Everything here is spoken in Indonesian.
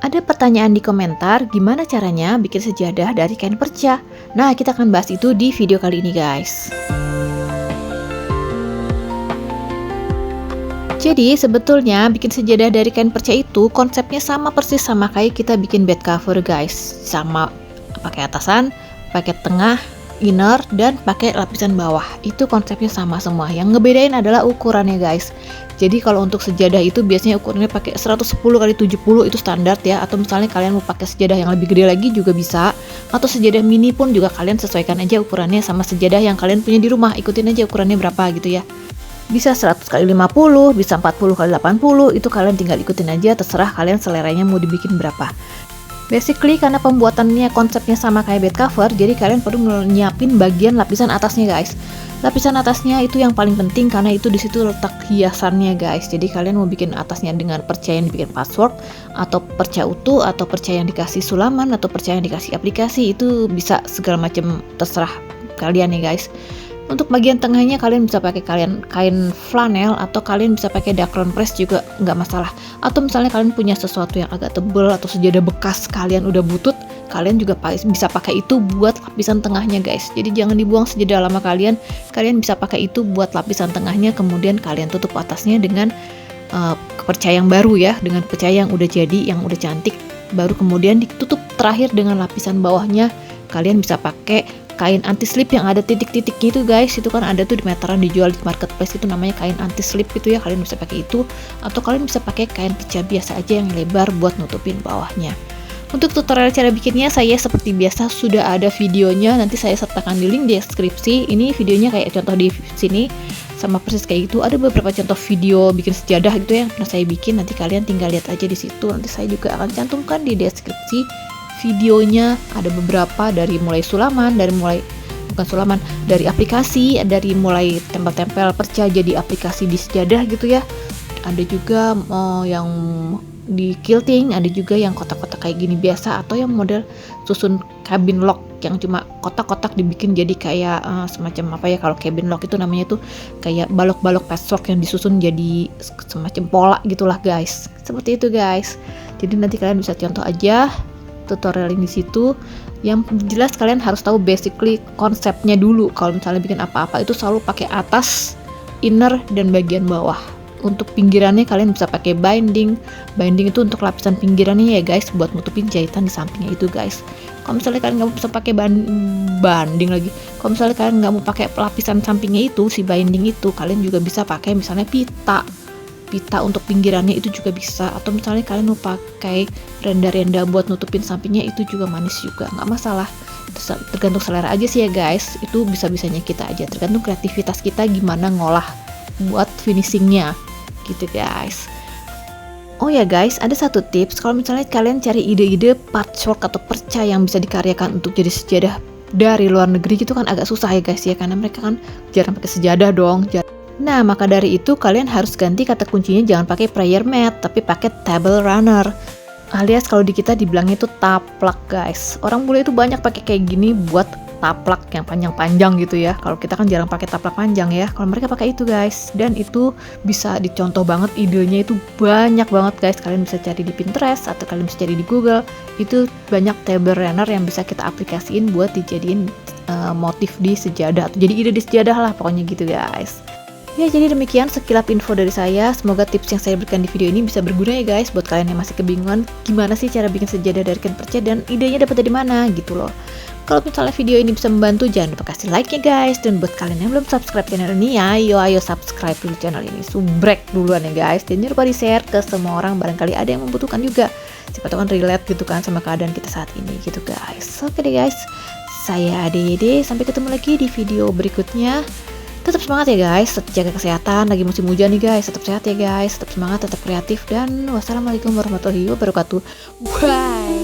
Ada pertanyaan di komentar, gimana caranya bikin sejadah dari kain perca? Nah, kita akan bahas itu di video kali ini, guys. Jadi, sebetulnya bikin sejadah dari kain perca itu konsepnya sama persis sama kayak kita bikin bed cover, guys. Sama pakai atasan, pakai tengah, inner, dan pakai lapisan bawah. Itu konsepnya sama semua. Yang ngebedain adalah ukurannya, guys. Jadi kalau untuk sejadah itu biasanya ukurannya pakai 110 kali 70 itu standar ya. Atau misalnya kalian mau pakai sejadah yang lebih gede lagi juga bisa. Atau sejadah mini pun juga kalian sesuaikan aja ukurannya sama sejadah yang kalian punya di rumah. Ikutin aja ukurannya berapa gitu ya. Bisa 100 kali 50, bisa 40 kali 80, itu kalian tinggal ikutin aja, terserah kalian seleranya mau dibikin berapa. Basically karena pembuatannya konsepnya sama kayak bed cover, jadi kalian perlu nyiapin bagian lapisan atasnya, guys. Lapisan atasnya itu yang paling penting karena itu di situ letak hiasannya, guys. Jadi kalian mau bikin atasnya dengan perca yang dibikin patchwork atau perca utuh atau perca yang dikasih sulaman atau perca yang dikasih aplikasi, itu bisa segala macam, terserah kalian ya, guys. Untuk bagian tengahnya kalian bisa pakai kain flanel atau kalian bisa pakai dakron press juga nggak masalah. Atau misalnya kalian punya sesuatu yang agak tebel atau sejadah bekas kalian udah butut, kalian juga bisa pakai itu buat lapisan tengahnya, guys. Jadi jangan dibuang sejadah lama kalian bisa pakai itu buat lapisan tengahnya, kemudian kalian tutup atasnya dengan perca yang baru ya, dengan perca yang udah jadi, yang udah cantik, baru kemudian ditutup terakhir dengan lapisan bawahnya. Kalian bisa pakai kain anti slip yang ada titik-titiknya itu, guys. Itu kan ada tuh di meteran dijual di marketplace, itu namanya kain anti slip gitu ya. Kalian bisa pakai itu atau kalian bisa pakai kain perca biasa aja yang lebar buat nutupin bawahnya. Untuk tutorial cara bikinnya saya seperti biasa sudah ada videonya, nanti saya sertakan di link di deskripsi. Ini videonya kayak contoh di sini sama persis kayak gitu. Ada beberapa contoh video bikin sejadah gitu yang pernah saya bikin, nanti kalian tinggal lihat aja di situ. Nanti saya juga akan cantumkan di deskripsi videonya. Ada beberapa dari mulai sulaman, dari aplikasi, dari mulai tempel-tempel perca jadi aplikasi di sejadah gitu ya. Ada juga yang di quilting, ada juga yang kotak-kotak kayak gini biasa, atau yang model susun cabin lock yang cuma kotak-kotak dibikin jadi kayak semacam apa ya, kalau cabin lock itu namanya tuh kayak balok-balok patchwork yang disusun jadi semacam pola gitulah, guys. Seperti itu, guys. Jadi nanti kalian bisa contoh aja tutorial di situ. Yang jelas kalian harus tahu basically konsepnya dulu. Kalau misalnya bikin apa-apa itu selalu pakai atas, inner, dan bagian bawah. Untuk pinggirannya kalian bisa pakai binding. Binding itu untuk lapisan pinggirannya ya, guys, buat nutupin jahitan di sampingnya itu, guys. Kalau misalnya kalian nggak mau pakai banding lagi, kalau misalnya kalian nggak mau pakai lapisan sampingnya itu, si binding itu, kalian juga bisa pakai misalnya pita untuk pinggirannya itu juga bisa. Atau misalnya kalian mau pakai renda-renda buat nutupin sampingnya, itu juga manis juga, nggak masalah. Tergantung selera aja sih ya, guys. Itu bisa-bisanya kita aja, tergantung kreativitas kita gimana ngolah buat finishingnya gitu, guys. Oh ya, guys, ada satu tips. Kalau misalnya kalian cari ide-ide patchwork atau perca yang bisa dikaryakan untuk jadi sejadah dari luar negeri gitu kan agak susah ya, guys ya, karena mereka kan jarang pakai sejadah dong. Nah, maka dari itu kalian harus ganti kata kuncinya, jangan pakai prayer mat, tapi pakai table runner. Alias kalau di kita dibilangnya itu taplak, guys. Orang bule itu banyak pakai kayak gini buat taplak yang panjang-panjang gitu ya. Kalau kita kan jarang pakai taplak panjang ya. Kalau mereka pakai itu, guys. Dan itu bisa dicontoh banget, idenya itu banyak banget, guys. Kalian bisa cari di Pinterest atau kalian bisa cari di Google. Itu banyak table runner yang bisa kita aplikasiin buat dijadiin motif di sejadah. Atau jadi ide di sejadah lah pokoknya gitu, guys. Ya, jadi demikian sekilap info dari saya. Semoga tips yang saya berikan di video ini bisa berguna ya, guys, buat kalian yang masih kebingungan gimana sih cara bikin sejadah dari kain perca dan idenya dapat dari mana gitu loh. Kalau misalnya video ini bisa membantu, jangan lupa kasih like ya, guys. Dan buat kalian yang belum subscribe channel ini, ayo subscribe dulu channel ini, subrek duluan ya, guys. Dan jangan lupa di share ke semua orang, barangkali ada yang membutuhkan juga. Siapa tahu kan relate gitu kan sama keadaan kita saat ini gitu, guys. Oke deh, guys, saya Ade, sampai ketemu lagi di video berikutnya. Tetap semangat ya, guys, tetap jaga kesehatan, lagi musim hujan nih, guys. Tetap sehat ya, guys, tetap semangat, tetap kreatif, dan wassalamualaikum warahmatullahi wabarakatuh. Bye.